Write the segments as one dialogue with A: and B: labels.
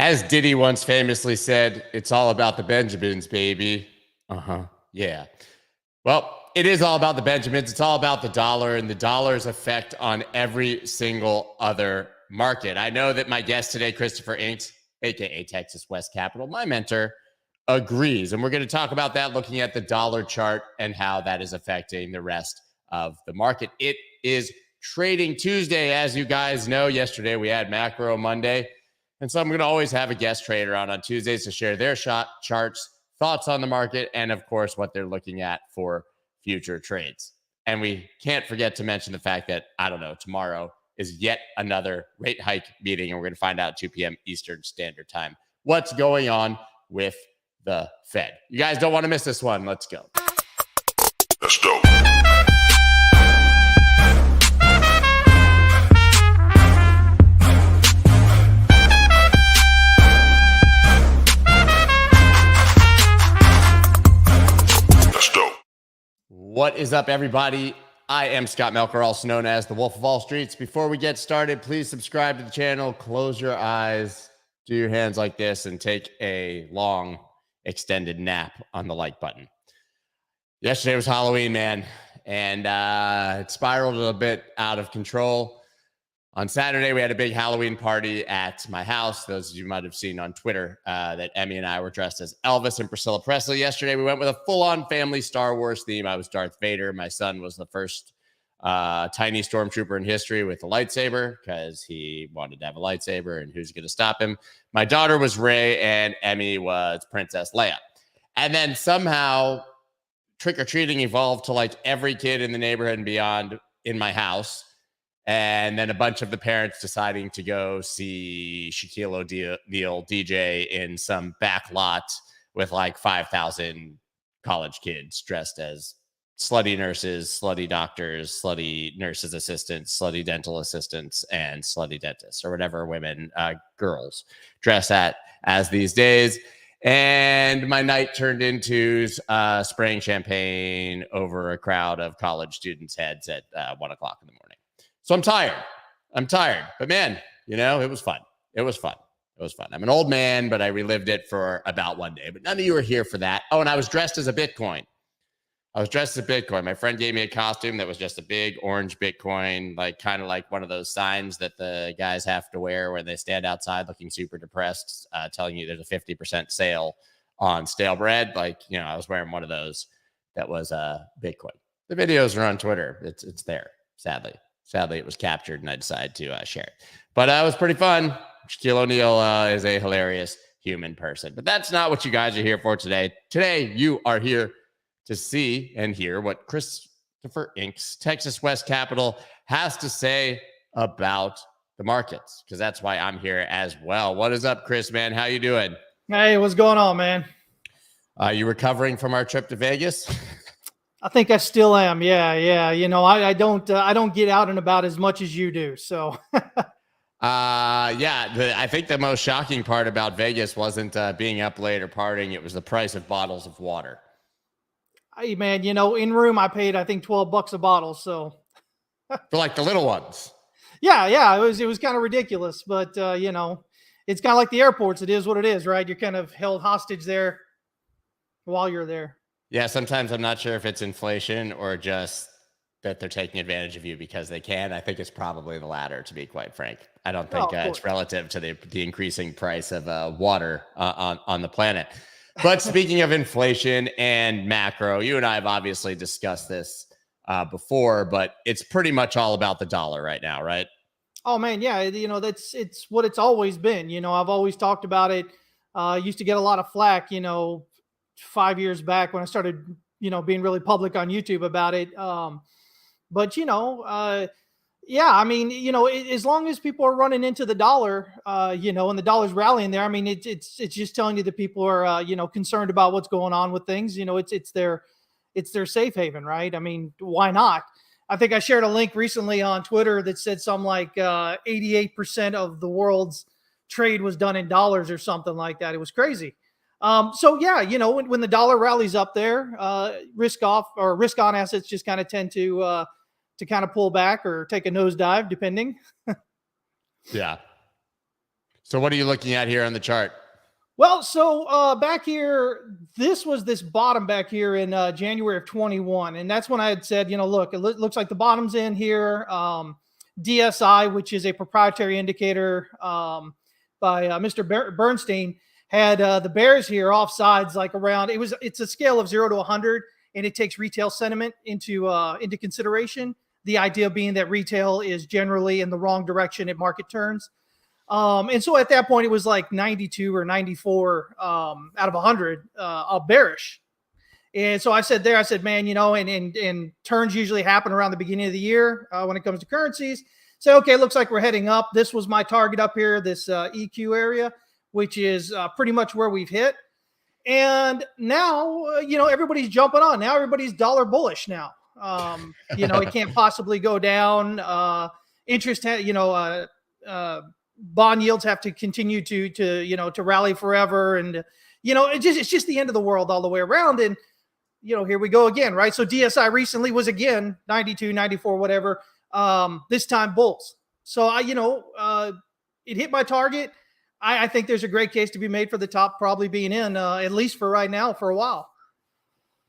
A: As Diddy once famously said, it's all about the Benjamins, baby. Yeah. Well, it is all about the Benjamins. It's all about the dollar and the dollar's effect on every single other market. I know that my guest today, Christopher Inks, aka TexasWest Capital, my mentor, agrees. And we're going to talk about that, looking at the dollar chart and how that is affecting the rest of the market. It is Trading Tuesday, as you guys know. Yesterday we had Macro Monday. And so I'm going to always have a guest trader on Tuesdays to share their charts, thoughts on the market, and of course, what they're looking at for future trades. And we can't forget to mention the fact that, tomorrow is yet another rate hike meeting, and we're going to find out at 2 p.m. Eastern Standard Time what's going on with the Fed. You guys don't want to miss this one. Let's go.
B: Let's go.
A: What is up, everybody? I am Scott Melker, also known as the Wolf of All Streets. Before we get started, please subscribe to the channel, close your eyes, do your hands like this, and take a long, extended nap on the like button. Yesterday was Halloween, man, and it spiraled a bit out of control. On Saturday, we had a big Halloween party at my house. Those of you might have seen on Twitter that Emmy and I were dressed as Elvis and Priscilla Presley. Yesterday, we went with a full-on family Star Wars theme. I was Darth Vader. My son was the first tiny stormtrooper in history with a lightsaber because he wanted to have a lightsaber, and who's going to stop him? My daughter was Rey, and Emmy was Princess Leia. And then somehow, trick-or-treating evolved to like every kid in the neighborhood and beyond in my house. And then a bunch of the parents deciding to go see Shaquille O'Neal DJ in some back lot with like 5,000 college kids dressed as slutty nurses, slutty doctors, slutty nurses assistants, slutty dental assistants, and slutty dentists, or whatever women, girls dress as these days. And my night turned into spraying champagne over a crowd of college students' heads at 1 o'clock in the morning. So I'm tired, but man, it was fun. It was fun. I'm an old man, but I relived it for about one day, but none of you were here for that. Oh, and I was dressed as a Bitcoin. My friend gave me a costume that was just a big orange Bitcoin, kind of like one of those signs that the guys have to wear when they stand outside looking super depressed, telling you there's a 50% sale on stale bread. I was wearing one of those that was a Bitcoin. The videos are on Twitter. It's there, sadly. Sadly, it was captured, and I decided to share it. But it was pretty fun. Shaquille O'Neal is a hilarious human person. But that's not what you guys are here for today. Today, you are here to see and hear what Christopher Inks, TexasWest Capital, has to say about the markets, because that's why I'm here as well. What is up, Chris, man? How you doing?
C: Hey, what's going on, man?
A: You recovering from our trip to Vegas?
C: I think I still am. Yeah. I don't get out and about as much as you do. So,
A: I think the most shocking part about Vegas wasn't being up late or partying. It was the price of bottles of water.
C: Hey, man, in room, I paid, I think $12 a bottle. So
A: for like the little ones.
C: Yeah. It was kind of ridiculous, but it's kind of like the airports. It is what it is, right? You're kind of held hostage there while you're there.
A: Yeah, sometimes I'm not sure if it's inflation or just that they're taking advantage of you because they can. I think it's probably the latter, to be quite frank. I don't think it's relative to the increasing price of water on the planet. But speaking of inflation and macro, you and I have obviously discussed this before, but it's pretty much all about the dollar right now, right?
C: Oh, man, yeah. It's what it's always been. I've always talked about it. Used to get a lot of flack, 5 years back when I started, being really public on YouTube about it. As long as people are running into the dollar, and the dollar's rallying there, it's just telling you that people are, concerned about what's going on with things. It's their safe haven, right? Why not? I think I shared a link recently on Twitter that said something like 88% of the world's trade was done in dollars or something like that. It was crazy. When the dollar rallies up there, risk on assets just kind of tend to kind of pull back or take a nosedive, depending.
A: Yeah. So what are you looking at here on the chart?
C: Well, so back here, this was this bottom back here in January of 21. And that's when I had said, look, it looks like the bottom's in here. DSI, which is a proprietary indicator by Mr. Bernstein, had the bears here off sides like around, it's a scale of 0 to 100, and it takes retail sentiment into consideration. The idea being that retail is generally in the wrong direction at market turns. And so at that point, it was like 92 or 94 out of 100 bearish. And so I said, man, and turns usually happen around the beginning of the year when it comes to currencies. So, okay, looks like we're heading up. This was my target up here, this EQ area, which is pretty much where we've hit. And now, everybody's jumping on. Now everybody's dollar bullish now. It can't possibly go down. Interest, bond yields have to continue to rally forever. And, it's just the end of the world all the way around. And, here we go again, right? So DSI recently was again 92, 94, whatever. This time bulls. So it hit my target. I think there's a great case to be made for the top probably being in, at least for right now, for a while.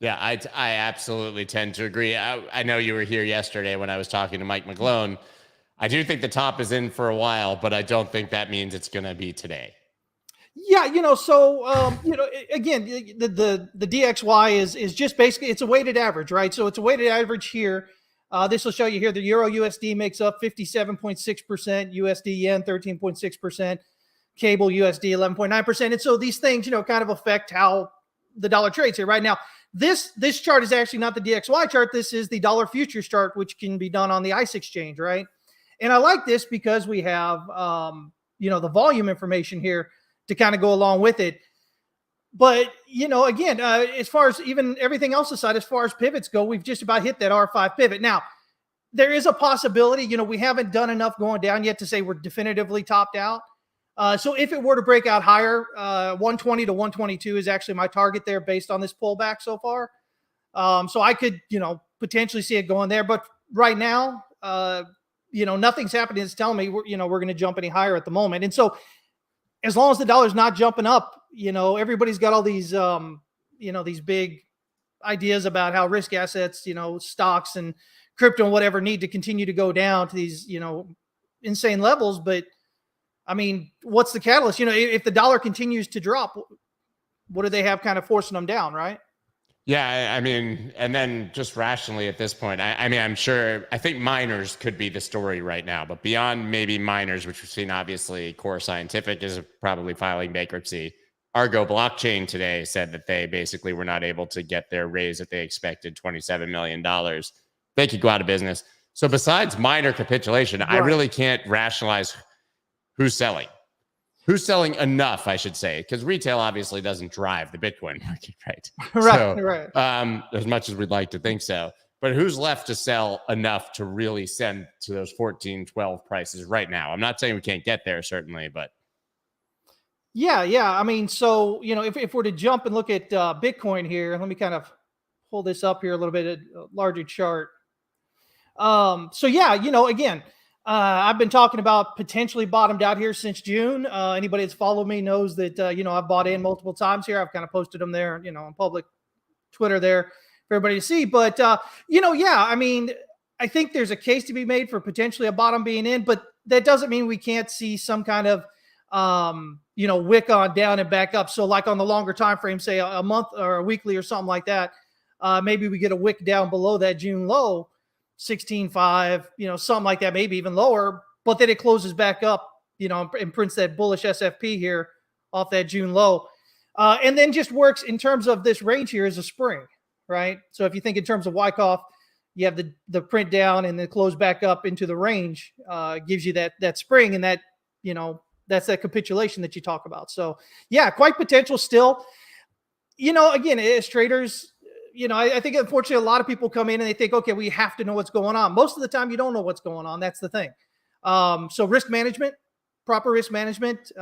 A: Yeah, I absolutely tend to agree. I know you were here yesterday when I was talking to Mike McGlone. I do think the top is in for a while, but I don't think that means it's going to be today.
C: Yeah, again, the DXY is just basically, it's a weighted average, right? So it's a weighted average here. This will show you here the Euro USD makes up 57.6%, USD Yen 13.6%, Cable USD 11.9%. And so these things, kind of affect how the dollar trades here right now. This chart is actually not the DXY chart. This is the dollar futures chart, which can be done on the ICE exchange, right? And I like this because we have, the volume information here to kind of go along with it. But, again, as far as even everything else aside, as far as pivots go, we've just about hit that R5 pivot. Now, there is a possibility, we haven't done enough going down yet to say we're definitively topped out. So if it were to break out higher, 120 to 122 is actually my target there based on this pullback so far. So I could, potentially see it going there. But right now, nothing's happening. It's telling me we're going to jump any higher at the moment. And so as long as the dollar's not jumping up, everybody's got all these, these big ideas about how risk assets, stocks and crypto and whatever need to continue to go down to these, insane levels. But I mean, what's the catalyst? If the dollar continues to drop, what do they have kind of forcing them down, right?
A: Yeah, I mean, and then just rationally at this point, I think miners could be the story right now, but beyond maybe miners, which we've seen, obviously, Core Scientific is probably filing bankruptcy. Argo Blockchain today said that they basically were not able to get their raise that they expected, $27 million. They could go out of business. So besides minor capitulation, right, I really can't rationalize who's selling. Who's selling enough, I should say, because retail obviously doesn't drive the Bitcoin market, right?
C: Right.
A: As much as we'd like to think so. But who's left to sell enough to really send to those 14, 12 prices right now? I'm not saying we can't get there, certainly, but.
C: Yeah. I mean, so, if we're to jump and look at Bitcoin here, let me kind of pull this up here a little bit, a larger chart. So, yeah, again, I've been talking about potentially bottomed out here since June. Anybody that's followed me knows that, I've bought in multiple times here. I've kind of posted them there, on public Twitter there for everybody to see. But, yeah, I mean, I think there's a case to be made for potentially a bottom being in, but that doesn't mean we can't see some kind of, wick on down and back up. So like on the longer time frame, say a month or a weekly or something like that, maybe we get a wick down below that June low, 16.5, something like that, maybe even lower, but then it closes back up, and prints that bullish SFP here off that June low. And then just works in terms of this range here as a spring, right? So if you think in terms of Wyckoff, you have the print down and then close back up into the range, gives you that spring, and that, that's that capitulation that you talk about. So yeah, quite potential still. Again, as traders, I think unfortunately a lot of people come in and they think, okay, we have to know what's going on. Most of the time you don't know what's going on. That's the thing. So risk management, proper risk management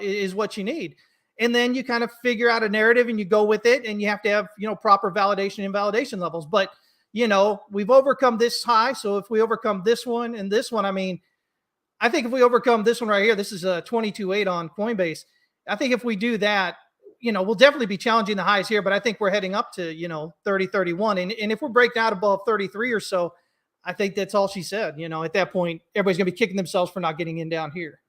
C: is what you need. And then you kind of figure out a narrative and you go with it, and you have to have, proper validation and validation levels. But, we've overcome this high. So if we overcome this one and this one, I mean, I think if we overcome this one right here, this is a 22.8 on Coinbase. I think if we do that, we'll definitely be challenging the highs here, but I think we're heading up to, 30, 31. And if we're breaking out above 33 or so, I think that's all she said. At that point, everybody's going to be kicking themselves for not getting in down here.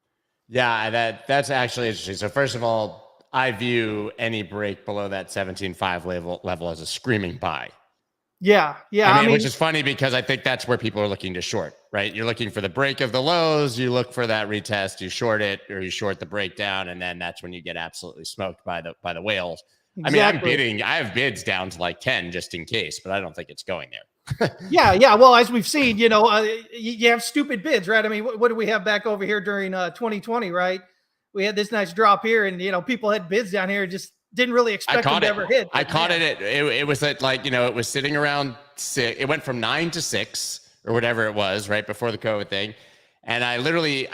A: Yeah, that's actually interesting. So first of all, I view any break below that 17.5 level as a screaming buy.
C: Yeah.
A: I mean, which is funny because I think that's where people are looking to short, right? You're looking for the break of the lows, you look for that retest, you short it, or you short the breakdown, and then that's when you get absolutely smoked by the whales. Exactly. I have bids down to like 10 just in case, but I don't think it's going there.
C: Yeah. Well, as we've seen, you have stupid bids, right? I mean, what do we have back over here during 2020, right? We had this nice drop here, and people had bids down here, just didn't really expect them to ever hit.
A: I caught it. It was at like, it was sitting around 6. It went from 9 to 6 or whatever it was right before the COVID thing. And I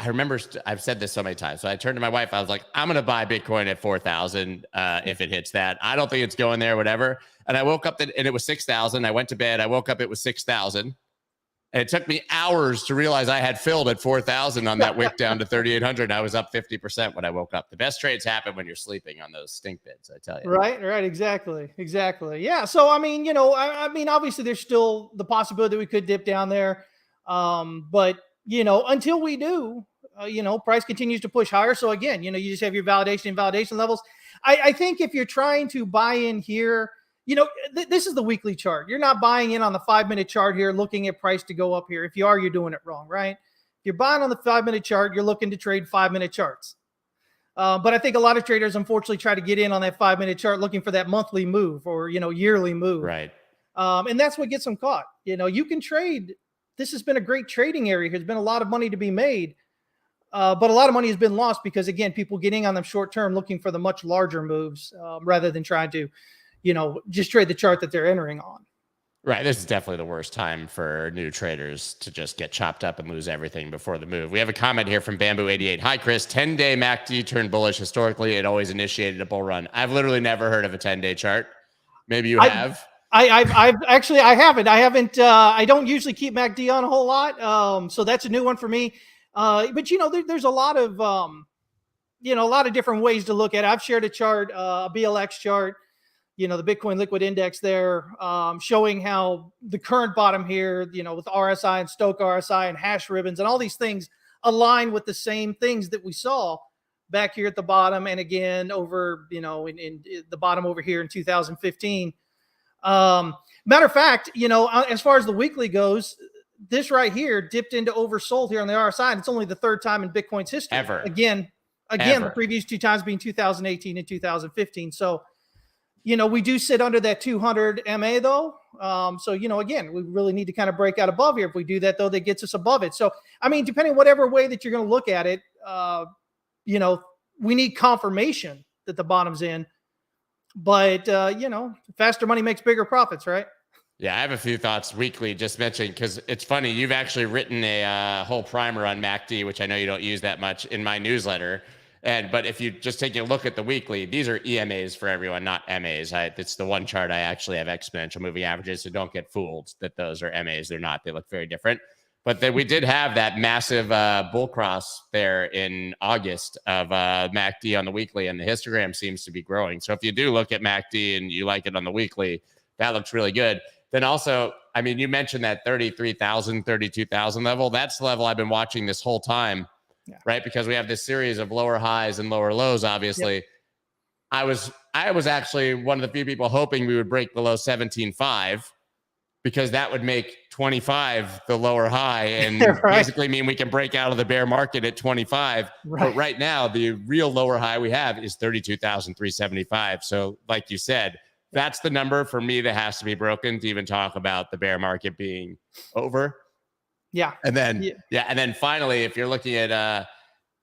A: remember I've said this so many times. So I turned to my wife. I was like, I'm going to buy Bitcoin at 4,000 if it hits that. I don't think it's going there, whatever. And I woke up and it was 6,000. I went to bed. I woke up, it was 6,000. And it took me hours to realize I had filled at 4,000 on that wick down to 3,800. I was up 50% when I woke up. The best trades happen when you're sleeping on those stink bids, I tell you.
C: Right. Exactly. Yeah. So, I mean, obviously there's still the possibility that we could dip down there. But, until we do, price continues to push higher. So again, you just have your validation and validation levels. I think if you're trying to buy in here, this is the weekly chart. You're not buying in on the 5-minute chart here, looking at price to go up here. If you are, you're doing it wrong, right? If you're buying on the 5-minute chart, you're looking to trade 5-minute charts. But I think a lot of traders, unfortunately, try to get in on that 5-minute chart looking for that monthly move or, yearly move.
A: Right.
C: And that's what gets them caught. You can trade. This has been a great trading area. There's been a lot of money to be made. But a lot of money has been lost because, again, people getting on them short term looking for the much larger moves rather than trying to, just trade the chart that they're entering on.
A: Right. This is definitely the worst time for new traders to just get chopped up and lose everything before the move. We have a comment here from Bamboo88. Hi, Chris. 10-day MACD turned bullish. Historically, it always initiated a bull run. I've literally never heard of a 10-day chart. Maybe you have.
C: I've actually, I haven't. I don't usually keep MACD on a whole lot. So that's a new one for me. But, there's a lot of, a lot of different ways to look at it. I've shared a chart, a BLX chart, the Bitcoin liquid index there, showing how the current bottom here, with RSI and Stoke RSI and hash ribbons and all these things align with the same things that we saw back here at the bottom. And again, over, in the bottom over here in 2015. Matter of fact, as far as the weekly goes, this right here dipped into oversold here on the RSI, and it's only the third time in Bitcoin's history.
A: Ever.
C: Again, the previous two times being 2018 and 2015. So, we do sit under that 200 MA though. So, again, we really need to kind of break out above here. If we do that though, that gets us above it. So, I mean, depending whatever way that you're going to look at it, we need confirmation that the bottom's in. But, faster money makes bigger profits, right?
A: Yeah, I have a few thoughts weekly, just mentioning, because it's funny. You've actually written a whole primer on MACD, which I know you don't use that much in my newsletter. But if you just take a look at the weekly, these are EMAs for everyone, not MAs. It's the one chart I actually have exponential moving averages, so don't get fooled that those are MAs. They're not. They look very different. But then we did have that massive bull cross there in August of MACD on the weekly, and the histogram seems to be growing. So if you do look at MACD and you like it on the weekly, that looks really good. Then also, I mean, you mentioned that 33,000, 32,000 level. That's the level I've been watching this whole time, right? Because we have this series of lower highs and lower lows, obviously. Yep. I was actually one of the few people hoping we would break below 17.5 because that would make 25 the lower high and basically mean we can break out of the bear market at 25. Right. But right now, the real lower high we have is 32,375. So like you said, that's the number for me that has to be broken to even talk about the bear market being over.
C: Yeah.
A: And then, and then finally, if you're looking at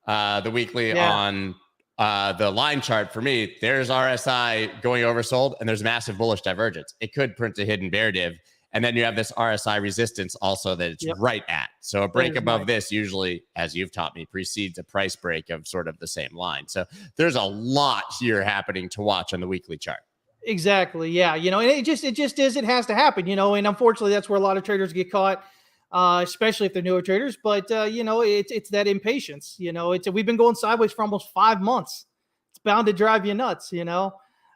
A: the weekly on the line chart, for me, there's RSI going oversold and there's massive bullish divergence. It could print a hidden bear div. And then you have this RSI resistance also that it's right at. So a break above this usually, as you've taught me, precedes a price break of sort of the same line. So there's a lot here happening to watch on the weekly chart.
C: Exactly. Yeah. And it just is, it has to happen, and unfortunately that's where a lot of traders get caught. especially if they're newer traders. But it's that impatience. We've been going sideways for almost 5 months. It's bound to drive you nuts.
A: It's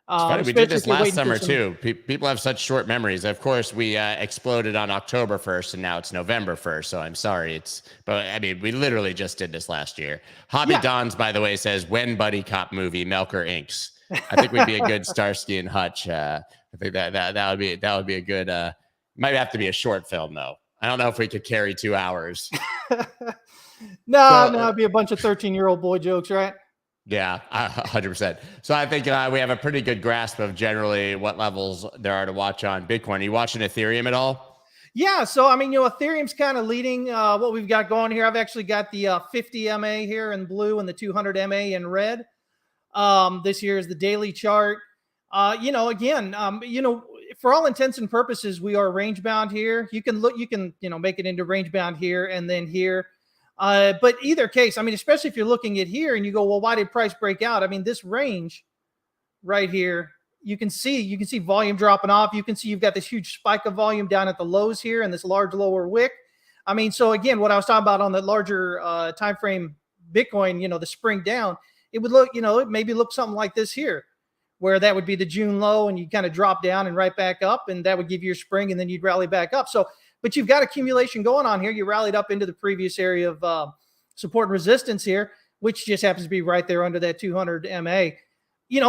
A: funny. We did this last summer too. People have such short memories. Of course, we exploded on October 1st, and now it's November 1st. So I'm sorry. But I mean, we literally just did this last year. Hobby Dons, by the way, says when buddy cop movie Melker inks. I think we'd be a good Starsky and Hutch. I think that would be a good. Might have to be a short film though. I don't know if we could carry 2 hours.
C: No, it'd be a bunch of 13-year-old boy jokes, right?
A: Yeah, 100%. So I think we have a pretty good grasp of generally what levels there are to watch on Bitcoin. Are you watching Ethereum at all?
C: Yeah. So, I mean, Ethereum's kind of leading what we've got going here. I've actually got the 50 MA here in blue and the 200 MA in red. This here is the daily chart. Again, for all intents and purposes, we are range bound here. You can make it into range bound here and then here. But either case, I mean, especially if you're looking at here and you go, well, why did price break out? I mean, this range right here, you can see volume dropping off. You can see you've got this huge spike of volume down at the lows here and this large lower wick. I mean, so again, what I was talking about on the larger time frame Bitcoin, the spring down, it would look, it maybe look something like this here, where that would be the June low and you kind of drop down and right back up, and that would give you your spring, and then you'd rally back up. So, but you've got accumulation going on here. You rallied up into the previous area of support and resistance here, which just happens to be right there under that 200 MA.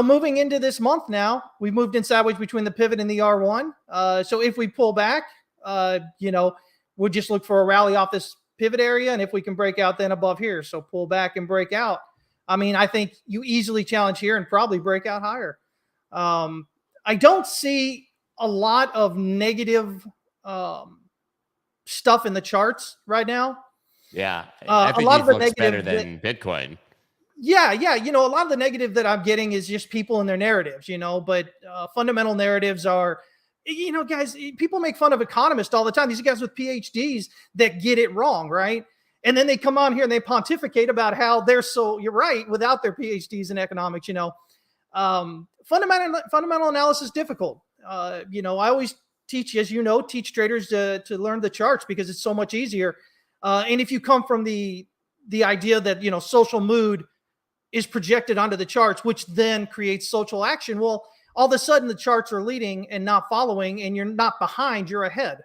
C: Moving into this month now, we've moved in sideways between the pivot and the R1. So if we pull back, we'll just look for a rally off this pivot area. And if we can break out, then above here. So pull back and break out. I mean, I think you easily challenge here and probably break out higher. I don't see a lot of negative stuff in the charts right now.
A: Yeah, I think it looks better than Bitcoin.
C: Yeah. A lot of the negative that I'm getting is just people and their narratives, but fundamental narratives are, guys, people make fun of economists all the time. These guys with PhDs that get it wrong, right? And then they come on here and they pontificate about how you're right without their PhDs in economics, fundamental analysis difficult. I always teach traders to learn the charts because it's so much easier. And if you come from the idea that, social mood is projected onto the charts, which then creates social action, well, all of a sudden the charts are leading and not following, and you're not behind, you're ahead.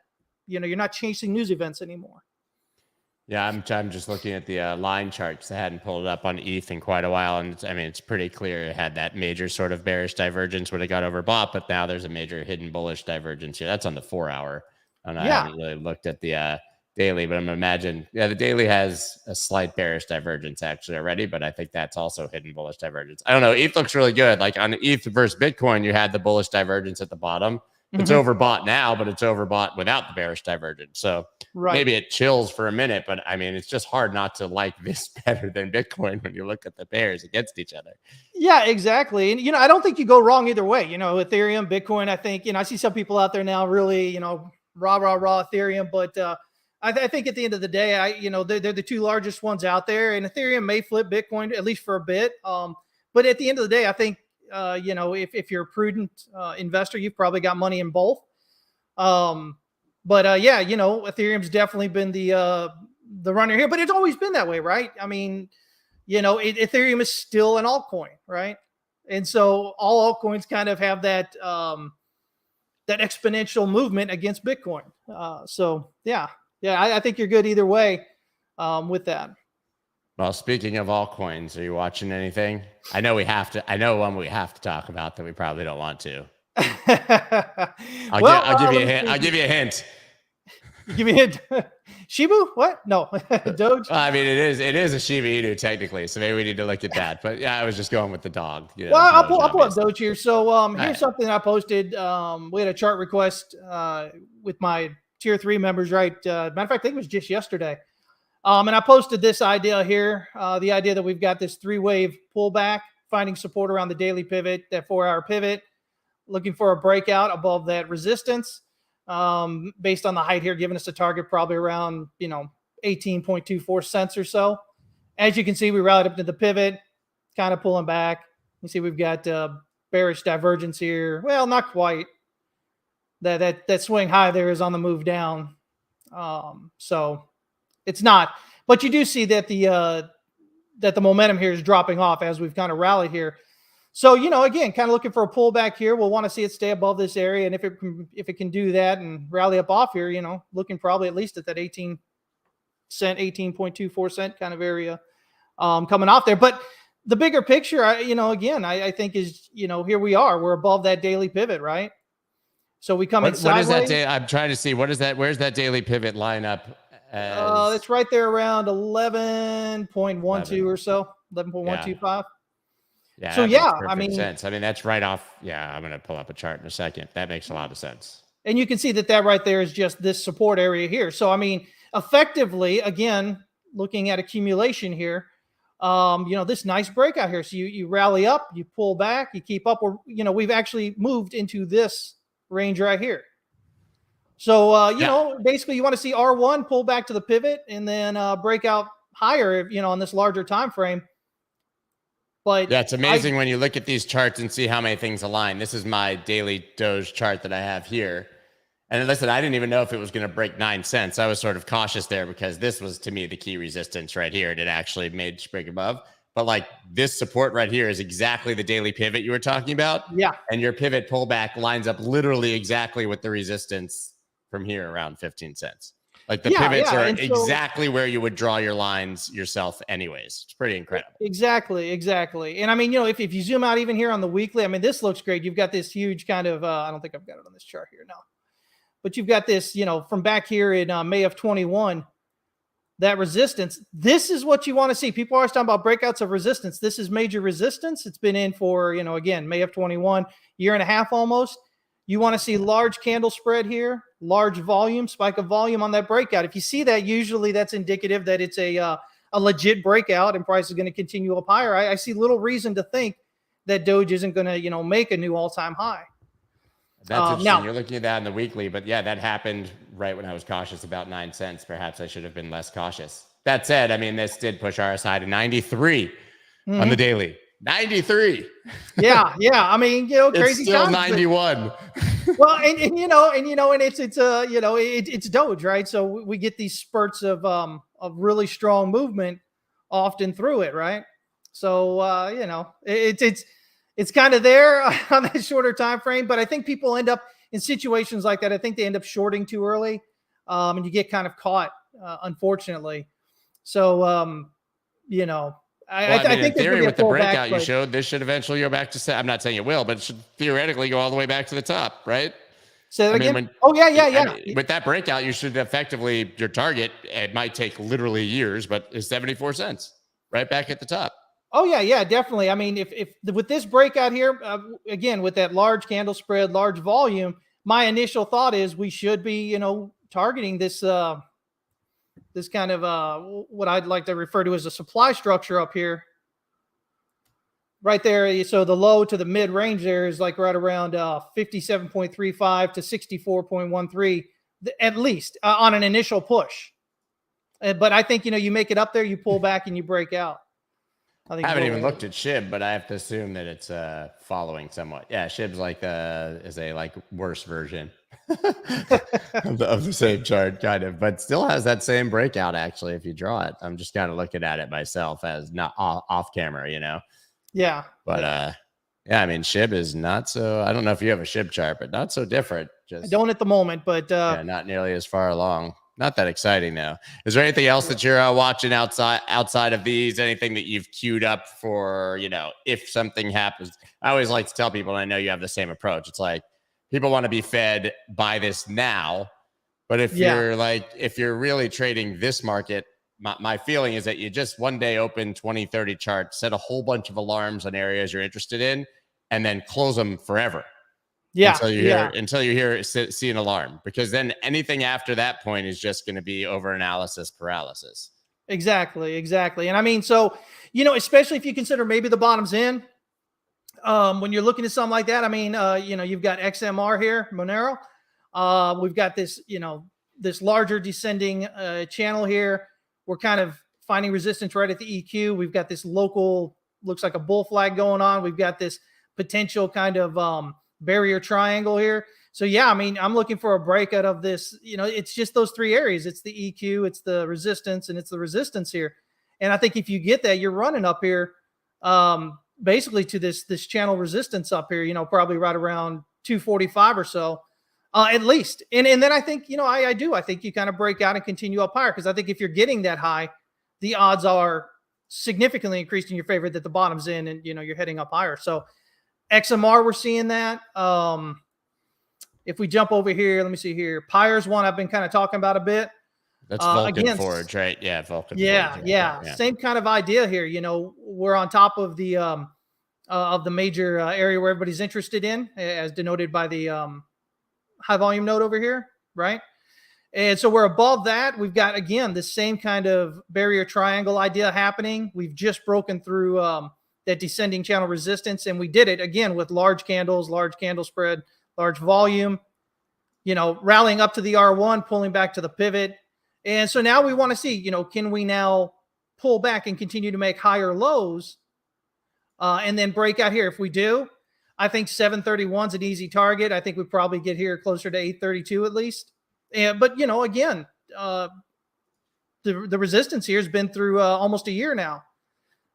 C: You're not chasing news events anymore.
A: Yeah, I'm just looking at the line chart because I hadn't pulled it up on ETH in quite a while, and it's pretty clear it had that major sort of bearish divergence when it got overbought, but now there's a major hidden bullish divergence here. That's on the 4 hour, and I haven't really looked at the daily, but I'm gonna imagine the daily has a slight bearish divergence actually already, but I think that's also hidden bullish divergence. I don't know. ETH looks really good. Like on ETH versus Bitcoin, you had the bullish divergence at the bottom. It's overbought now, but it's overbought without the bearish divergence. So maybe it chills for a minute, but I mean, it's just hard not to like this better than Bitcoin when you look at the pairs against each other. Yeah,
C: exactly. And, I don't think you go wrong either way. Ethereum, Bitcoin, I think, I see some people out there now really, rah Ethereum, but I think at the end of the day, they're the two largest ones out there, and Ethereum may flip Bitcoin at least for a bit. But at the end of the day, I think, if you're a prudent investor, you've probably got money in both. Ethereum's definitely been the runner here, but it's always been that way, right? I mean, Ethereum is still an altcoin, right? And so all altcoins kind of have that exponential movement against Bitcoin. I think you're good either way with that.
A: Well, speaking of altcoins, are you watching anything? I know one we have to talk about that we probably don't want to. I'll give you a hint. I'll give you a hint.
C: Give me a hint. Shibu? What? No. Doge?
A: Well, I mean, it is a Shiba Inu technically, so maybe we need to look at that. But yeah, I was just going with the dog.
C: I'll pull up Doge here. So here's something I posted. We had a chart request with my tier 3 members, right? Matter of fact, I think it was just yesterday. And I posted this idea here, the idea that we've got this 3-wave pullback, finding support around the daily pivot, that 4-hour pivot, looking for a breakout above that resistance, based on the height here, giving us a target probably around, 18.24 cents or so. As you can see, we rallied up to the pivot, kind of pulling back. You see we've got bearish divergence here. Well, not quite. That swing high there is on the move down. So it's not, but you do see that the momentum here is dropping off as we've kind of rallied here. So, again, kind of looking for a pullback here. We'll want to see it stay above this area. And if it can do that and rally up off here, looking probably at least at that 18.24 cent kind of area coming off there. But the bigger picture, again, I think is, here we are. We're above that daily pivot, right? So we come in sideways.
A: What is that? I'm trying to see. What is that? Where's that daily pivot line up?
C: It's right there around 11.12 or so, 11.125.
A: Yeah.
C: So I mean,
A: sense. I mean, that's right off. Yeah, I'm going to pull up a chart in a second. That makes a lot of sense.
C: And you can see that right there is just this support area here. So I mean, effectively, again, looking at accumulation here, this nice breakout here. So you rally up, you pull back, you keep up. Or we've actually moved into this range right here. So basically, you want to see R1 pull back to the pivot and then break out higher, on this larger time frame. But
A: yeah, it's amazing when you look at these charts and see how many things align. This is my daily Doge chart that I have here. And listen, I didn't even know if it was going to break 9 cents. I was sort of cautious there because this was, to me, the key resistance right here. And it actually made break above. But like this support right here is exactly the daily pivot you were talking about.
C: Yeah.
A: And your pivot pullback lines up literally exactly with the resistance from here around 15 cents. Like the pivots are exactly where you would draw your lines yourself anyways. It's pretty incredible. Exactly.
C: And I mean, if you zoom out even here on the weekly, I mean, this looks great. You've got this huge kind of, I don't think I've got it on this chart here now, but you've got this, from back here in May of 21, that resistance. This is what you want to see. People are always talking about breakouts of resistance. This is major resistance. It's been in for, again, May of 21, year and a half almost. You want to see large candle spread here, large volume, spike of volume on that breakout. If you see that, usually that's indicative that it's a legit breakout and price is going to continue up higher. I see little reason to think that Doge isn't going to, make a new all-time high.
A: That's interesting. Now, you're looking at that in the weekly, but yeah, that happened right when I was cautious about 9 cents. Perhaps I should have been less cautious. That said, I mean, this did push RSI to 93 on the daily. 93.
C: Yeah. I mean, crazy.
A: It's still
C: times,
A: 91.
C: Well, and it's Doge, right? So we get these spurts of really strong movement often through it, right? So it's kind of there on that shorter time frame, but I think people end up in situations like that. I think they end up shorting too early, and you get kind of caught, unfortunately. So I think in
A: theory, with the breakout you showed, this should eventually go back to. I'm not saying it will, but it should theoretically go all the way back to the top, right?
C: Say that again.
A: With that breakout, you should effectively, your target, it might take literally years, but is 74 cents right back at the top.
C: Oh yeah, definitely. I mean, if with this breakout here, again with that large candle spread, large volume, my initial thought is we should be, targeting this. This kind of what I'd like to refer to as a supply structure up here. Right there. So the low to the mid range there is like right around 57.35 to 64.13, at least on an initial push. But I think, you make it up there, you pull back and you break out.
A: I haven't even looked at SHIB, but I have to assume that it's following somewhat. Yeah, SHIB's is a worse version of the same chart, kind of, but still has that same breakout. Actually, if you draw it, I'm just kind of looking at it myself as not off camera,
C: Yeah.
A: But I mean, SHIB is not so. I don't know if you have a SHIB chart, but not so different.
C: I don't at the moment, but
A: not nearly as far along. Not that exciting now. Is there anything else that you're watching outside of these? Anything that you've queued up for, if something happens? I always like to tell people, and I know you have the same approach. It's like people want to be fed by this now. But if you're really trading this market, my feeling is that you just one day open 20, 30 charts, set a whole bunch of alarms on areas you're interested in, and then close them forever.
C: Yeah.
A: Until you see an alarm, because then anything after that point is just going to be over analysis paralysis.
C: Exactly. And I mean, so, especially if you consider maybe the bottom's in, when you're looking at something like that, I mean, you've got XMR here, Monero. We've got this, this larger descending channel here. We're kind of finding resistance right at the EQ. We've got this local, looks like a bull flag going on. We've got this potential kind of, barrier triangle here. So yeah, I mean, I'm looking for a break out of this. It's just those three areas. It's the EQ, it's the resistance, and it's the resistance here. And I think if you get that, you're running up here, basically to this channel resistance up here. Probably right around 245 or so, at least. And then I think I think you kind of break out and continue up higher, because I think if you're getting that high, the odds are significantly increased in your favor that the bottom's in, and you're heading up higher. So XMR, we're seeing that. If we jump over here, let me see here. Pyre's one I've been kind of talking about a bit.
A: That's Vulcan Forge, right? Yeah, Vulcan.
C: Yeah,
A: Forge,
C: yeah. Same kind of idea here. We're on top of the major area where everybody's interested in, as denoted by the high volume node over here, right? And so we're above that. We've got, again, the same kind of barrier triangle idea happening. We've just broken through that descending channel resistance, and we did it again with large candles, large candle spread, large volume, rallying up to the R1, pulling back to the pivot. And so now we want to see, can we now pull back and continue to make higher lows and then break out here? If we do, I think 731 is an easy target. I think we probably get here closer to 832 at least. But, again, the resistance here has been through almost a year now.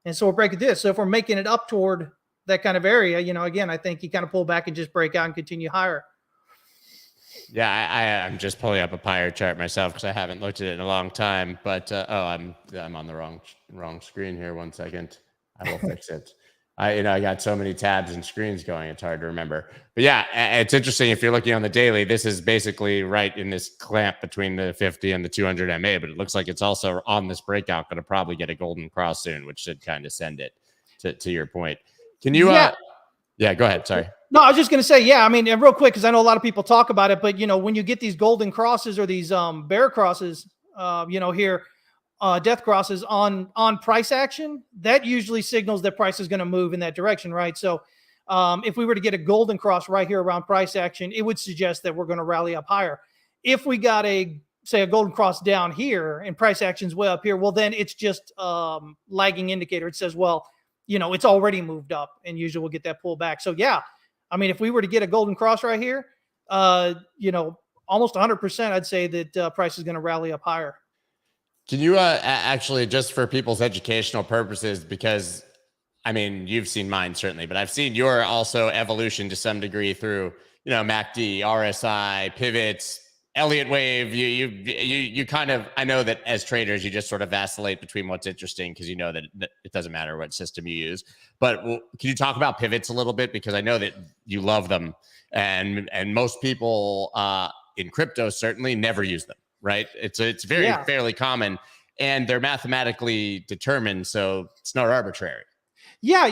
C: And so we're breaking this. So if we're making it up toward that kind of area, again, I think you kind of pull back and just break out and continue higher.
A: Yeah, I'm just pulling up a Pyre chart myself because I haven't looked at it in a long time. But I'm on the wrong screen here. 1 second, I will fix it. I got so many tabs and screens going, it's hard to remember. But yeah, it's interesting. If you're looking on the daily, this is basically right in this clamp between the 50 and the 200 MA. But it looks like it's also on this breakout going to probably get a golden cross soon, which should kind of send it to your point. Can you? Yeah, go ahead. Sorry.
C: No, I was just going to say, yeah, I mean, real quick, because I know a lot of people talk about it, but, when you get these golden crosses or these bear crosses, here, death crosses on price action, that usually signals that price is going to move in that direction, right? So if we were to get a golden cross right here around price action, it would suggest that we're going to rally up higher. If we got a golden cross down here and price action's way up here, well, then it's just lagging indicator. It says, well, it's already moved up, and usually we'll get that pullback. So yeah, I mean, if we were to get a golden cross right here, almost 100%, I'd say that price is going to rally up higher.
A: Can you actually, just for people's educational purposes, because I mean, you've seen mine certainly, but I've seen your also evolution to some degree through, MACD, RSI, pivots, Elliott wave. You kind of, I know that as traders, you just sort of vacillate between what's interesting because that it doesn't matter what system you use. But can you talk about pivots a little bit? Because I know that you love them, and most people in crypto certainly never use them. Right? It's fairly common, and they're mathematically determined, so it's not arbitrary.
C: Yeah,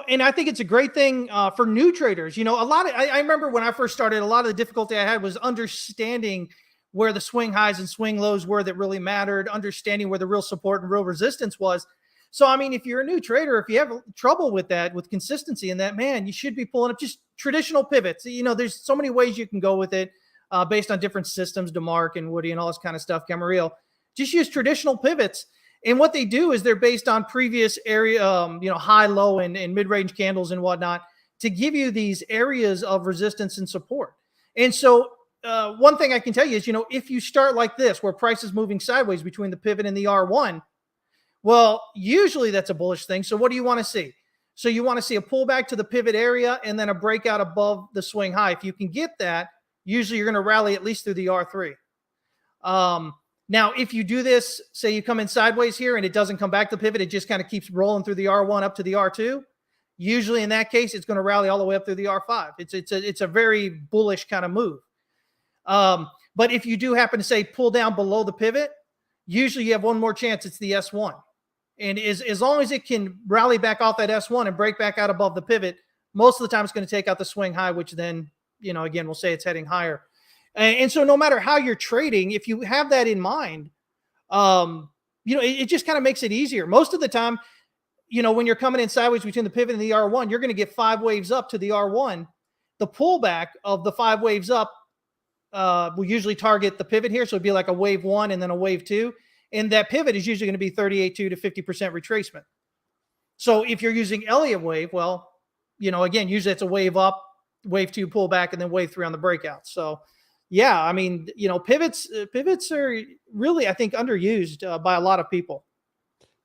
C: and I think it's a great thing for new traders. I remember when I first started, a lot of the difficulty I had was understanding where the swing highs and swing lows were that really mattered, understanding where the real support and real resistance was. So, I mean, if you're a new trader, if you have trouble with that, with consistency in that, man, you should be pulling up just traditional pivots. There's so many ways you can go with it based on different systems, DeMark and Woody and all this kind of stuff, Camarillo. Just use traditional pivots. And what they do is they're based on previous area, high, low, and mid-range candles and whatnot to give you these areas of resistance and support. And so one thing I can tell you is, if you start like this, where price is moving sideways between the pivot and the R1, well, usually that's a bullish thing. So what do you want to see? So you want to see a pullback to the pivot area and then a breakout above the swing high. If you can get that, usually you're going to rally at least through the R3. Now, if you do this, say you come in sideways here and it doesn't come back to the pivot, it just kind of keeps rolling through the R1 up to the R2. Usually in that case, it's going to rally all the way up through the R5. It's a very bullish kind of move. But if you do happen to say pull down below the pivot, usually you have one more chance. It's the S1. And as long as it can rally back off that S1 and break back out above the pivot, most of the time it's going to take out the swing high, which then, again, we'll say it's heading higher. And so no matter how you're trading, if you have that in mind, it just kind of makes it easier. Most of the time, when you're coming in sideways between the pivot and the R1, you're going to get 5 waves up to the R1. The pullback of the 5 waves up will usually target the pivot here. So it'd be like a wave 1 and then a wave 2. And that pivot is usually going to be 38.2 to 50% retracement. So if you're using Elliott wave, well, again, usually it's a wave up wave 2 pullback and then wave 3 on the breakout. So yeah, I mean, pivots are really, I think, underused by a lot of people.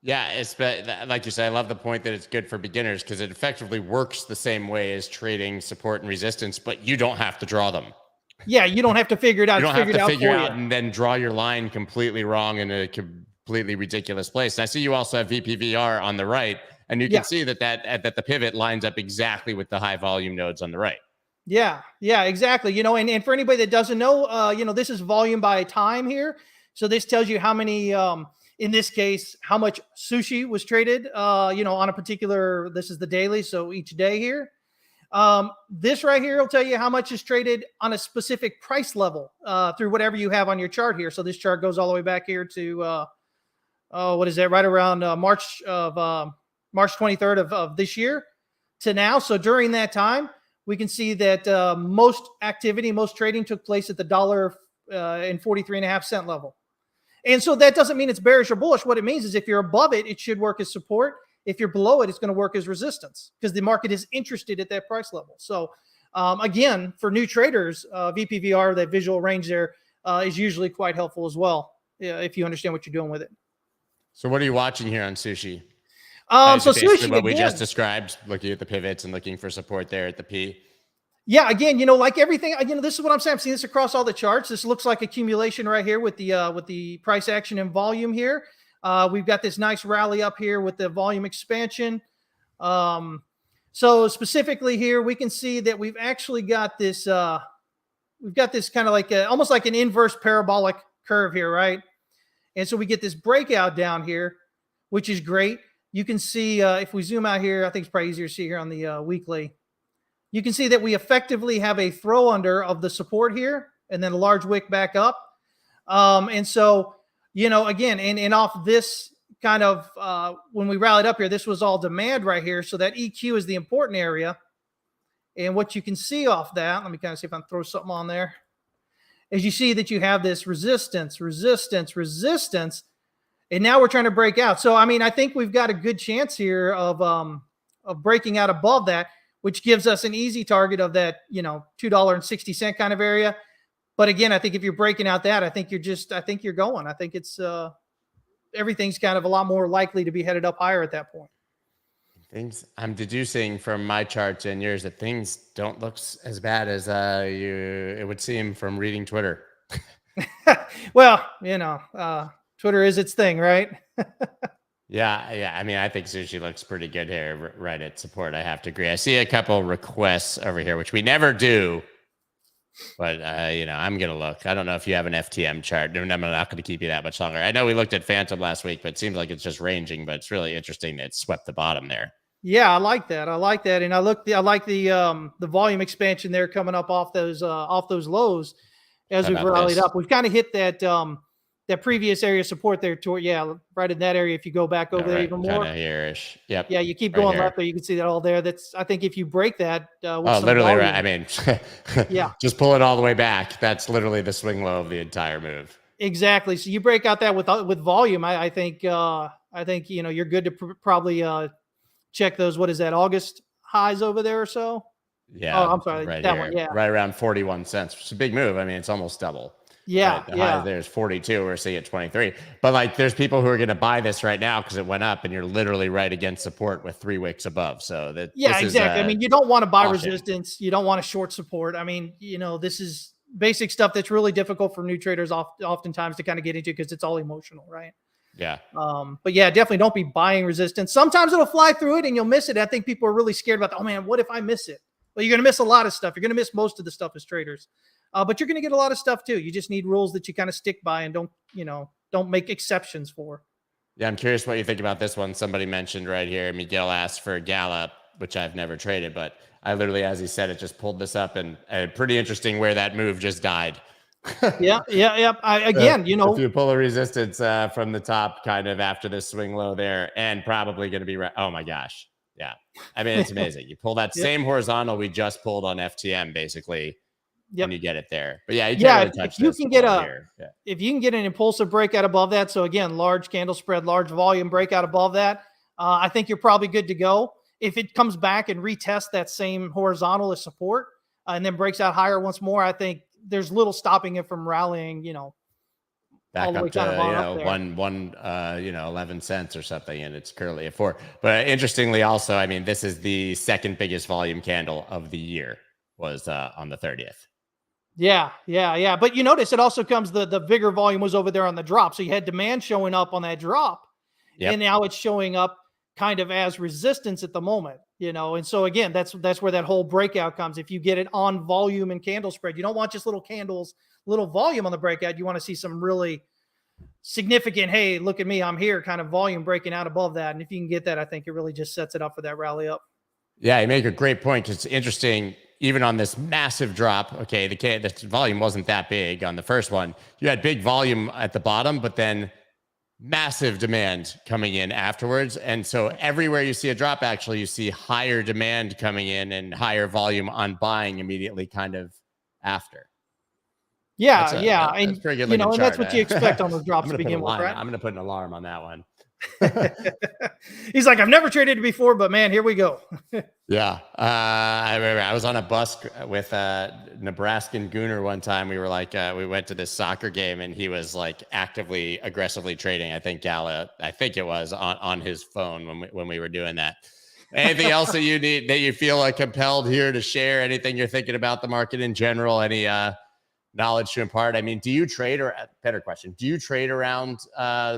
A: Yeah, it's like you said, I love the point that it's good for beginners because it effectively works the same way as trading support and resistance, but you don't have to draw them.
C: Yeah, you don't have to figure it out.
A: You don't have to figure
C: out
A: and then draw your line completely wrong in a completely ridiculous place. And I see you also have VPVR on the right, and you can see that the pivot lines up exactly with the high volume nodes on the right.
C: Yeah, exactly. And for anybody that doesn't know, this is volume by time here. So this tells you how many, in this case, how much sushi was traded, on a particular, this is the daily. So each day here, this right here will tell you how much is traded on a specific price level, through whatever you have on your chart here. So this chart goes all the way back here to, what is that? Right around March 23rd of this year to now. So during that time, we can see that most trading took place at the $1.43.5 level. And so that doesn't mean it's bearish or bullish. What it means is if you're above it, it should work as support. If you're below it, it's going to work as resistance because the market is interested at that price level. So again, for new traders, VPVR, that visual range there, is usually quite helpful as well, if you understand what you're doing with it.
A: So what are you watching here on sushi?
C: So
A: sushi, what
C: again,
A: we just described, looking at the pivots and looking for support there at the P.
C: Yeah, again, like everything, this is what I'm saying. I'm seeing this across all the charts. This looks like accumulation right here with the price action and volume here. We've got this nice rally up here with the volume expansion. So specifically here, we can see that we've actually got this. We've got this kind of like almost like an inverse parabolic curve here, right? And so we get this breakout down here, which is great. You can see if we zoom out here, I think it's probably easier to see here on the weekly. You can see that we effectively have a throw under of the support here and then a large wick back up. And so, again, and off this kind of, when we rallied up here, this was all demand right here. So that EQ is the important area. And what you can see off that, let me kind of see if I can throw something on there, is you see that you have this resistance. And now we're trying to break out. So, I think we've got a good chance here of breaking out above that, which gives us an easy target of that, $2.60 kind of area. But again, I think if you're breaking out that, I think you're going. I think it's everything's kind of a lot more likely to be headed up higher at that point.
A: I'm deducing from my charts and yours that things don't look as bad as it would seem from reading Twitter.
C: Well, Twitter is its thing, right?
A: Yeah. I think sushi looks pretty good here, right at support. I have to agree. I see a couple requests over here, which we never do, but I'm gonna look. I don't know if you have an FTM chart. I'm not going to keep you that much longer. I know we looked at Fantom last week, but it seems like it's just ranging. But it's really interesting that it swept the bottom there.
C: Yeah, I like that. And I like the volume expansion there coming up off those lows as we've rallied up. We've kind of hit that previous area of support there right in that area. If you go back over there even more,
A: here-ish. Yep.
C: Yeah, you keep going left there. You can see that all there. I think if you break that,
A: literally, right.
C: Yeah,
A: just pull it all the way back. That's literally the swing low of the entire move.
C: Exactly. So you break out that with volume. I think you're good to probably check those. What is that? August highs over there or so?
A: Yeah.
C: Oh, I'm sorry.
A: Right
C: that
A: here,
C: one. Yeah.
A: Right around 41 cents. It's a big move. It's almost double.
C: Yeah.
A: The high there's 42. We're seeing at 23. But there's people who are going to buy this right now because it went up, and you're literally right against support with 3 wicks above. So that
C: exactly. You don't want to buy resistance. You don't want to short support. This is basic stuff that's really difficult for new traders oftentimes to kind of get into because it's all emotional, right?
A: Yeah.
C: But yeah, definitely don't be buying resistance. Sometimes it'll fly through it and you'll miss it. I think people are really scared about, oh man, what if I miss it? Well, you're going to miss a lot of stuff. You're going to miss most of the stuff as traders. But you're going to get a lot of stuff too. You just need rules that you kind of stick by and don't make exceptions for.
A: Yeah, I'm curious what you think about this one. Somebody mentioned right here, Miguel asked for Gala, which I've never traded, but I literally, as he said, it just pulled this up, and pretty interesting where that move just died.
C: Yeah.
A: If you pull a resistance from the top kind of after this swing low there, and probably going to be oh my gosh. Yeah. It's amazing. You pull that same horizontal we just pulled on FTM basically. Yep. And you get it there. But yeah, you can't really touch this.
C: If you can get an impulsive breakout above that, so again, large candle spread, large volume breakout above that, I think you're probably good to go. If it comes back and retests that same horizontal as support, and then breaks out higher once more, I think there's little stopping it from rallying,
A: Back
C: all the way
A: up to,
C: kind of on up there.
A: one 11 cents or something, and it's currently at 4. But interestingly, also, I mean, this is the second biggest volume candle of the year, was on the 30th.
C: Yeah. But you notice it also comes, the bigger volume was over there on the drop. So you had demand showing up on that drop.
A: Yep.
C: And now it's showing up kind of as resistance at the moment, And so again, that's where that whole breakout comes. If you get it on volume and candle spread, you don't want just little candles, little volume on the breakout. You want to see some really significant, hey, look at me, I'm here, kind of volume breaking out above that. And if you can get that, I think it really just sets it up for that rally up.
A: Yeah, you make a great point. It's interesting, even on this massive drop, okay, the volume wasn't that big on the first one. You had big volume at the bottom, but then massive demand coming in afterwards. And so everywhere you see a drop, actually, you see higher demand coming in and higher volume on buying immediately kind of after.
C: Yeah,
A: that's pretty good.
C: And that's what you expect on those drops to begin with, right?
A: I'm going to put an alarm on that one.
C: He's like, I've never traded it before, but man, here we go.
A: Yeah. I remember I was on a bus with Nebraskan Gooner one time. We were like, we went to this soccer game and he was like actively, aggressively trading. I think Gala, it was on his phone when we were doing that. Anything else that you need, that you feel like compelled here to share? Anything you're thinking about the market in general? Any knowledge to impart? I mean, do you trade, or better question, do you trade around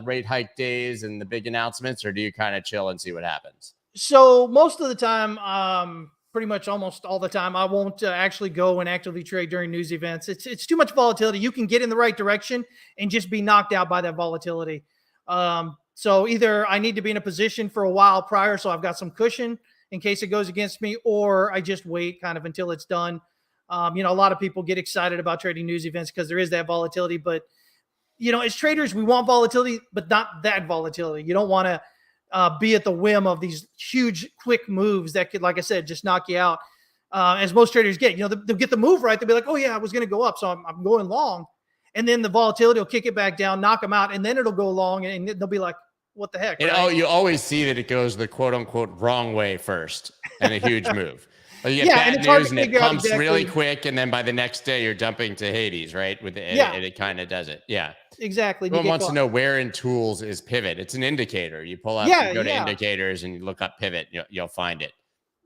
A: rate hike days and the big announcements, or do you kind of chill and see what happens?
C: So most of the time, pretty much almost all the time, I won't actually go and actively trade during news events. It's too much volatility. You can get in the right direction and just be knocked out by that volatility. So either I need to be in a position for a while prior, so I've got some cushion in case it goes against me, or I just wait kind of until it's done. A lot of people get excited about trading news events because there is that volatility. But, as traders, we want volatility, but not that volatility. You don't want to be at the whim of these huge, quick moves that could, like I said, just knock you out. As most traders get, they'll get the move right. They'll be like, oh, yeah, I was going to go up, so I'm going long. And then the volatility will kick it back down, knock them out, and then it'll go long, and they'll be like, what the heck? Right?
A: You always see that it goes the quote unquote wrong way first and a huge move. You get
C: and
A: bad news and it pumps really quick, and then by the next day you're dumping to Hades, right? And it kind of does it. Yeah,
C: exactly.
A: Everyone wants to know where in tools is pivot. It's an indicator. You pull up, you go to indicators, and you look up pivot. You'll find it.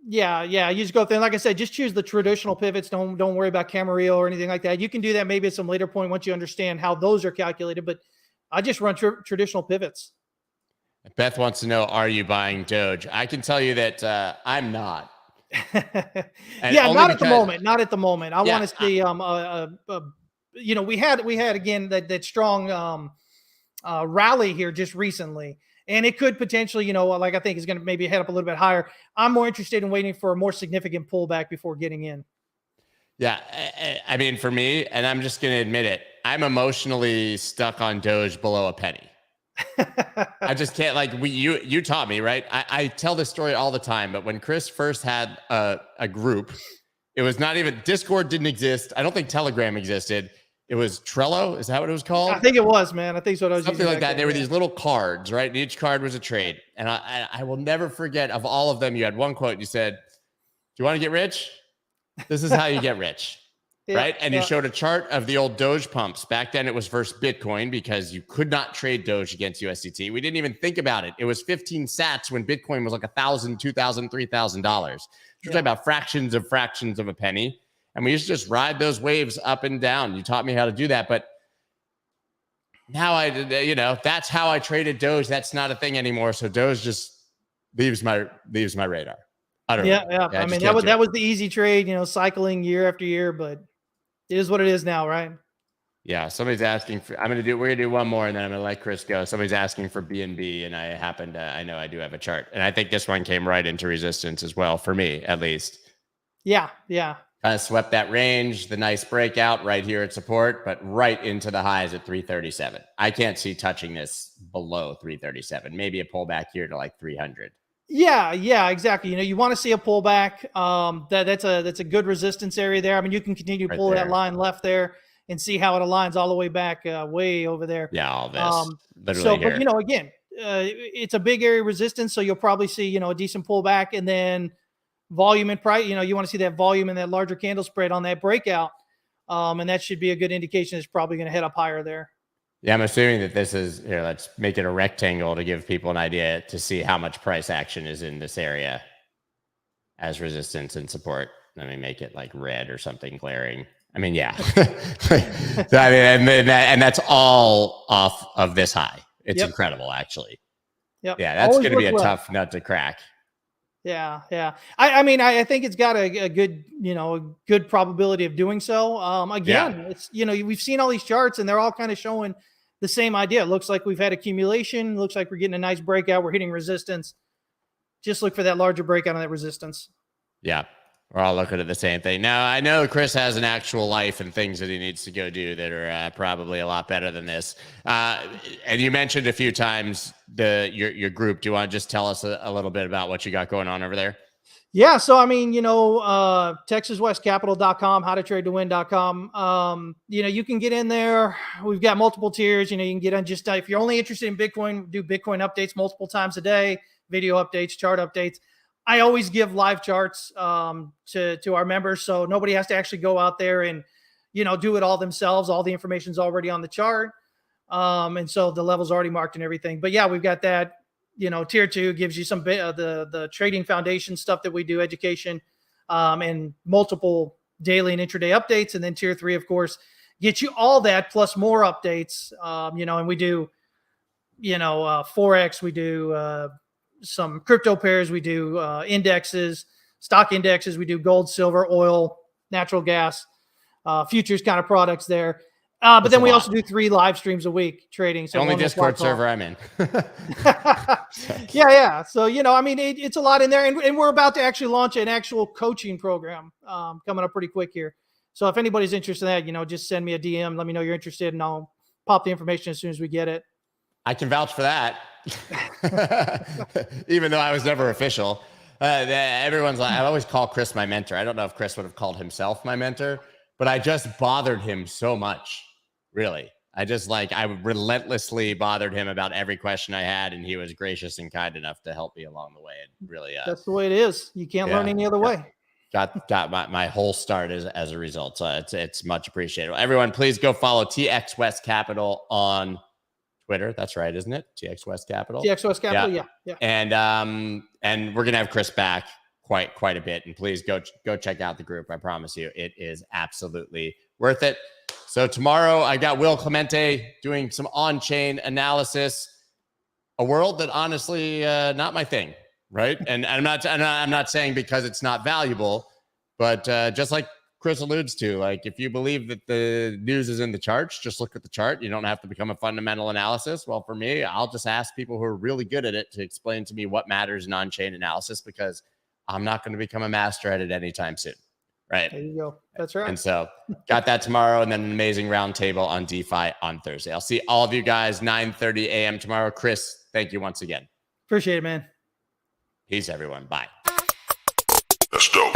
C: Yeah. You just go there. Like I said, just choose the traditional pivots. Don't worry about Camarillo or anything like that. You can do that maybe at some later point once you understand how those are calculated. But I just run traditional pivots.
A: Beth wants to know, are you buying Doge? I can tell you that I'm not.
C: Not at the moment. I want to see we had again that strong rally here just recently, and it could potentially I think is going to maybe head up a little bit higher. I'm more interested in waiting for a more significant pullback before getting in.
A: Yeah, I mean, for me, and I'm just going to admit it, I'm emotionally stuck on Doge below a penny. I just can't, you taught me, right? I tell this story all the time, but when Chris first had a group, it was not even, Discord didn't exist. I don't think Telegram existed. It was Trello. Is that what it was called?
C: I think it was, man. I think so.
A: Something like that. There were these little cards, right? And each card was a trade. And I will never forget, of all of them, you had one quote. You said, do you want to get rich? This is how you get rich. Right. And you showed a chart of the old Doge pumps. Back then it was versus Bitcoin because you could not trade Doge against USDT. We didn't even think about it. It was 15 sats when Bitcoin was like $1,000, $2,000, $3,000. We're talking about fractions of a penny. And we used to just ride those waves up and down. You taught me how to do that. But now that's how I traded Doge. That's not a thing anymore. So Doge just leaves my radar. I don't know.
C: I mean, that was the easy trade, cycling year after year, but it is what it is now, right?
A: Yeah. Somebody's asking for, we're going to do one more and then I'm going to let Chris go. Somebody's asking for BNB and I know I do have a chart. And I think this one came right into resistance as well, for me, at least.
C: Yeah.
A: Kind of swept that range, the nice breakout right here at support, but right into the highs at 337. I can't see touching this below 337. Maybe a pullback here to like 300.
C: Yeah, exactly. You want to see a pullback. That's a good resistance area there. I mean, you can continue to pull that line left there and see how it aligns all the way back, way over there.
A: Yeah, all this. Literally
C: but again, it's a big area of resistance, so you'll probably see a decent pullback, and then volume and price. You want to see that volume and that larger candle spread on that breakout. And that should be a good indication it's probably going to head up higher there.
A: Yeah, I'm assuming that this is, here, let's make it a rectangle to give people an idea to see how much price action is in this area as resistance and support. Let me make it like red or something glaring. I mean, yeah. and that's all off of this high. It's incredible, actually.
C: Yep.
A: Yeah, that's going to be a tough nut to crack.
C: Yeah. I mean, I think it's got a good, a good probability of doing so. It's, we've seen all these charts and they're all kind of showing the same idea. It looks like we've had accumulation. Looks like we're getting a nice breakout. We're hitting resistance. Just look for that larger breakout on that resistance.
A: Yeah. We're all looking at the same thing. Now, I know Chris has an actual life and things that he needs to go do that are probably a lot better than this. And you mentioned a few times your group. Do you want to just tell us a little bit about what you got going on over there?
C: Yeah. So, I mean, TexasWestCapital.com, howtotradetowin.com. You can get in there. We've got multiple tiers. You can get on just, if you're only interested in Bitcoin, do Bitcoin updates multiple times a day, video updates, chart updates. I always give live charts to our members, so nobody has to actually go out there and, do it all themselves. All the information's already on the chart. And so the level's already marked and everything. But yeah, we've got that. Tier 2 gives you some the trading foundation stuff that we do, education, and multiple daily and intraday updates. And then tier 3, of course, gets you all that plus more updates. And we do, Forex, we do some crypto pairs, we do indexes, stock indexes, we do gold, silver, oil, natural gas, futures kind of products there. But then we also do 3 live streams a week trading. So
A: only Discord server I'm in.
C: Yeah. So, it's a lot in there. And we're about to actually launch an actual coaching program coming up pretty quick here. So if anybody's interested in that, just send me a DM. Let me know you're interested and I'll pop the information as soon as we get it.
A: I can vouch for that. Even though I was never official. Everyone's like, I always call Chris my mentor. I don't know if Chris would have called himself my mentor, but I just bothered him so much. Really. I relentlessly bothered him about every question I had, and he was gracious and kind enough to help me along the way. And really,
C: that's the way it is. You can't learn any other way.
A: Got my whole start as a result. So it's much appreciated. Everyone, please go follow TXWest Capital on Twitter. That's right, isn't it? TXWest Capital.
C: TXWest Capital, yeah.
A: And we're gonna have Chris back quite a bit. And please go check out the group. I promise you, it is absolutely worth it. So tomorrow I got Will Clemente doing some on-chain analysis. A world that honestly not my thing, right? And I'm not saying because it's not valuable, but just like Chris alludes to, like, if you believe that the news is in the charts, just look at the chart. You don't have to become a fundamental analysis. Well, for me, I'll just ask people who are really good at it to explain to me what matters in on-chain analysis, because I'm not going to become a master at it anytime soon. Right.
C: There you go. That's right.
A: And so got that tomorrow, and then an amazing roundtable on DeFi on Thursday. I'll see all of you guys 9:30 a.m. tomorrow. Chris, thank you once again.
C: Appreciate it, man.
A: Peace, everyone. Bye.
B: That's dope.